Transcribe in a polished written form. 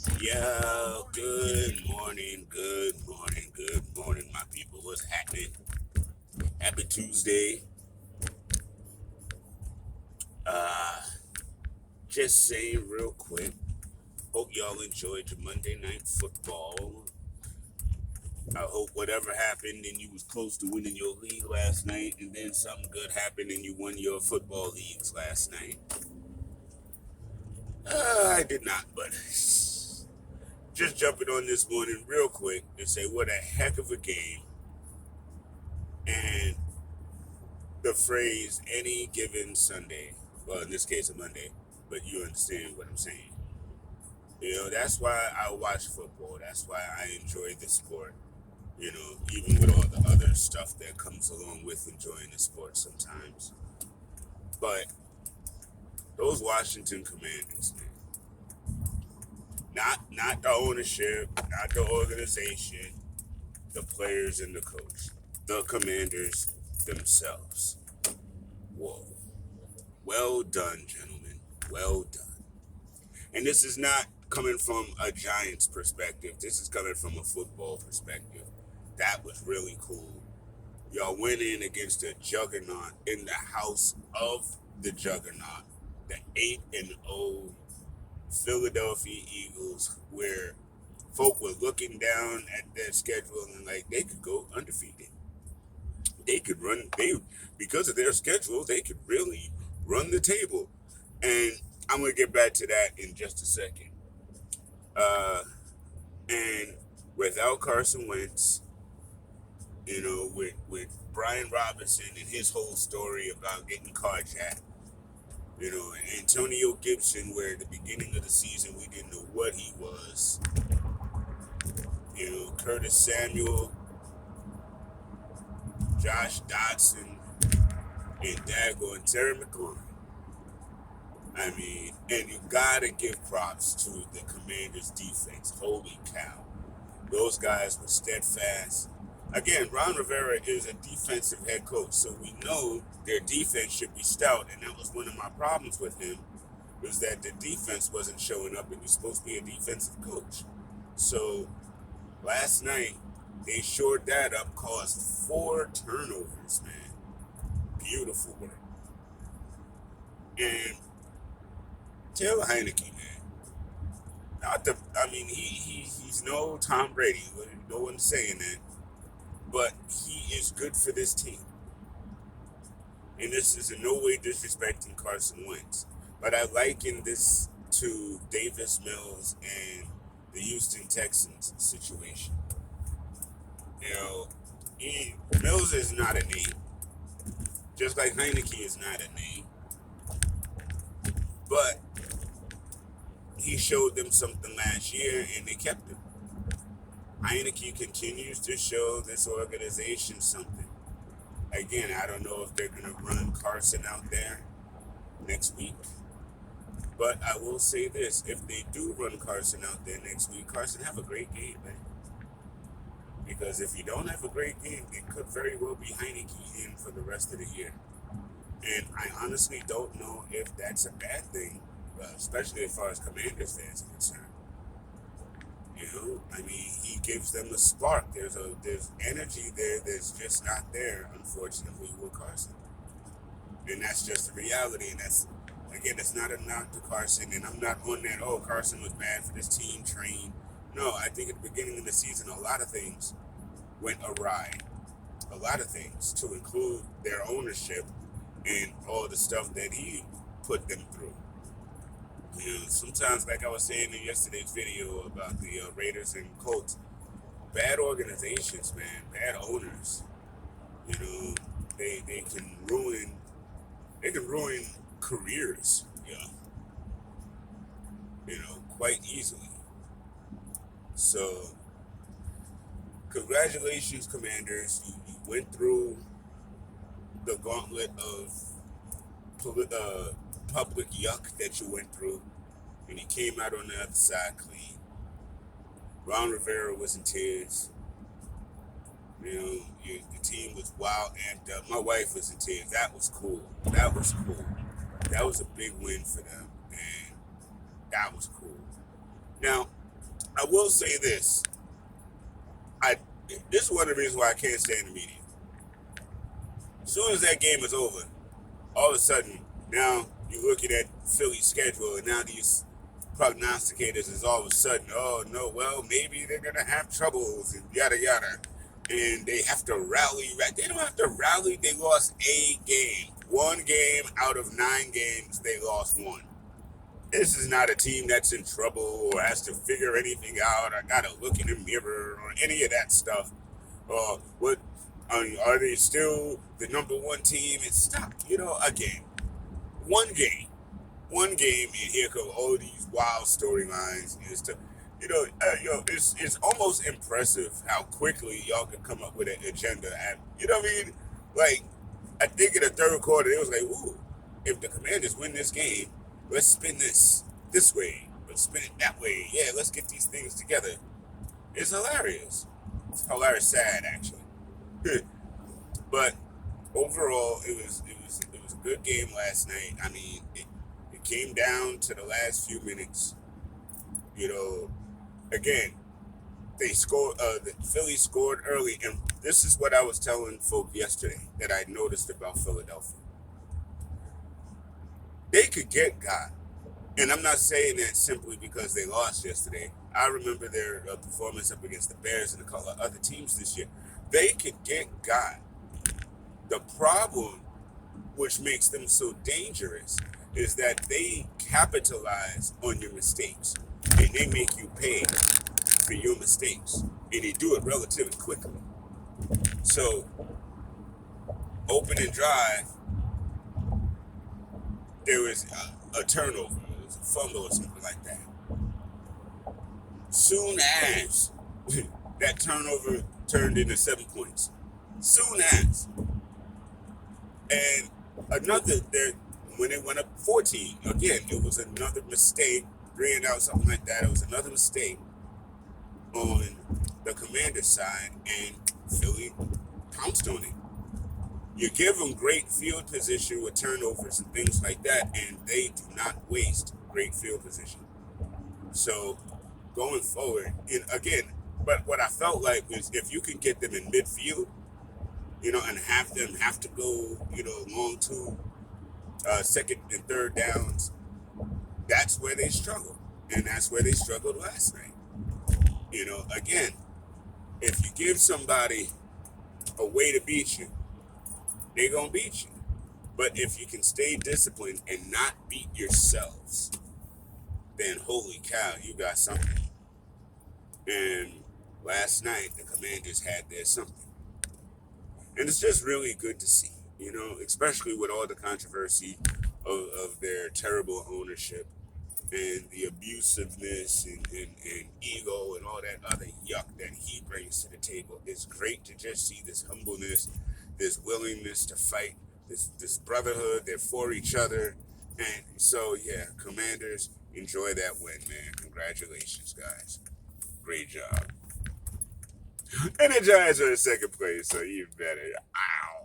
Yeah, good morning, my people. What's happening? Happy Tuesday. Uh, just saying real quick. Hope y'all enjoyed your Monday night football. I hope whatever happened and you was close to winning your league last night, and then something good happened and you won your football leagues last night. I did not, but just jumping on this morning real quick to say what a heck of a game, and the phrase any given Sunday, well, in this case, a Monday, but you understand what I'm saying. That's why I watch football. That's why I enjoy the sport. Even with all the other stuff that comes along with enjoying the sport sometimes. But those Washington Commanders, man, not the ownership, not the organization, the players and the coach, the Commanders themselves. Whoa. Well done, gentlemen. Well done. And this is not coming from a Giants perspective. This is coming from a football perspective. That was really cool. Y'all went in against a juggernaut in the house of the juggernaut, the 8-0 Philadelphia Eagles, where folk were looking down at their schedule and like they could go undefeated. They could run. Because of their schedule, they could really run the table. And I'm gonna get back to that in just a second. Uh, and without Carson Wentz, with Brian Robinson and his whole story about getting carjacked, Antonio Gibson, where at the beginning of the season we didn't know what he was, Curtis Samuel, Josh Dotson, and Dago and Terry McLaurin. I mean, and you gotta give props to the Commanders' defense. Holy cow. Those guys were steadfast. Again, Ron Rivera is a defensive head coach, so we know their defense should be stout, and that was one of my problems with him, was that the defense wasn't showing up, and he's supposed to be a defensive coach. So last night, they shored that up, caused 4 turnovers, man. Beautiful work. And Taylor Heineke, man. He's no Tom Brady. No one's saying that. But he is good for this team. And this is in no way disrespecting Carson Wentz. But I liken this to Davis Mills and the Houston Texans situation. Mills is not a name. Just like Heineke is not a name. But he showed them something last year and they kept him. Heineke continues to show this organization something. Again, I don't know if they're going to run Carson out there next week. But I will say this, if they do run Carson out there next week, Carson, have a great game, man. Because if you don't have a great game, it could very well be Heineke in for the rest of the year. And I honestly don't know if that's a bad thing, especially as far as Commanders fans are concerned. He gives them a spark. There's energy there that's just not there, unfortunately, with Carson. And that's just the reality. And it's not a knock to Carson. And I'm not on that, Carson was bad for this team, train. No, I think at the beginning of the season, a lot of things went awry. A lot of things, to include their ownership and all the stuff that he put them through. Sometimes, like I was saying in yesterday's video about the Raiders and Colts, bad organizations, man, bad owners, they can ruin careers, quite easily. So, congratulations, Commanders. You went through the gauntlet of public yuck that you went through, and you came out on the other side clean. Ron Rivera was in tears. The team was wild amped up. My wife was in tears. That was cool. That was a big win for them, and that was cool. Now, I will say this. I This is one of the reasons why I can't stand the media. As soon as that game is over, all of a sudden, now you're looking at Philly's schedule, and now these prognosticators is all of a sudden, oh no, well, maybe they're gonna have troubles and yada yada. And they have to rally. They don't have to rally. They lost a game. One game out of 9 games, they lost one. This is not a team that's in trouble or has to figure anything out. I gotta look in the mirror or any of that stuff. What are they still the number one team? And stop. Again, one game, and here come all these wild storylines. It's almost impressive how quickly y'all can come up with an agenda. And you know what I mean? Like, I think in the third quarter, it was like, ooh, if the Commanders win this game, let's spin this way. Let's spin it that way. Yeah, let's get these things together. It's hilarious. It's hilarious, sad actually. But overall, it was a good game last night. I mean, it came down to the last few minutes. Again, they scored. The Philly scored early, and this is what I was telling folk yesterday that I noticed about Philadelphia. They could get God. And I'm not saying that simply because they lost yesterday. I remember their performance up against the Bears and a couple of other teams this year. They could get God. The problem, which makes them so dangerous, is that they capitalize on your mistakes. And they make you pay for your mistakes. And they do it relatively quickly. So, opening drive, there was a turnover. It was a fumble or something like that. Soon as that turnover turned into 7 points. Soon as. And when it went up 14, again, it was another mistake, 3 and out, something like that. It was another mistake on the Commanders side, and Philly pounced on it. You give them great field position with turnovers and things like that, and they do not waste great field position. So going forward, and again, but what I felt like was if you can get them in midfield, and have them have to go, long to second and third downs, that's where they struggle. And that's where they struggled last night. Again, if you give somebody a way to beat you, they're going to beat you. But if you can stay disciplined and not beat yourselves, then holy cow, you got something. And last night, the Commanders had their something. And it's just really good to see, especially with all the controversy of their terrible ownership and the abusiveness and ego and all that other yuck that he brings to the table. It's great to just see this humbleness, this willingness to fight, this brotherhood. They're for each other. And so, yeah, Commanders, enjoy that win, man. Congratulations, guys. Great job. And the Giants are in second place, so even better. Ow.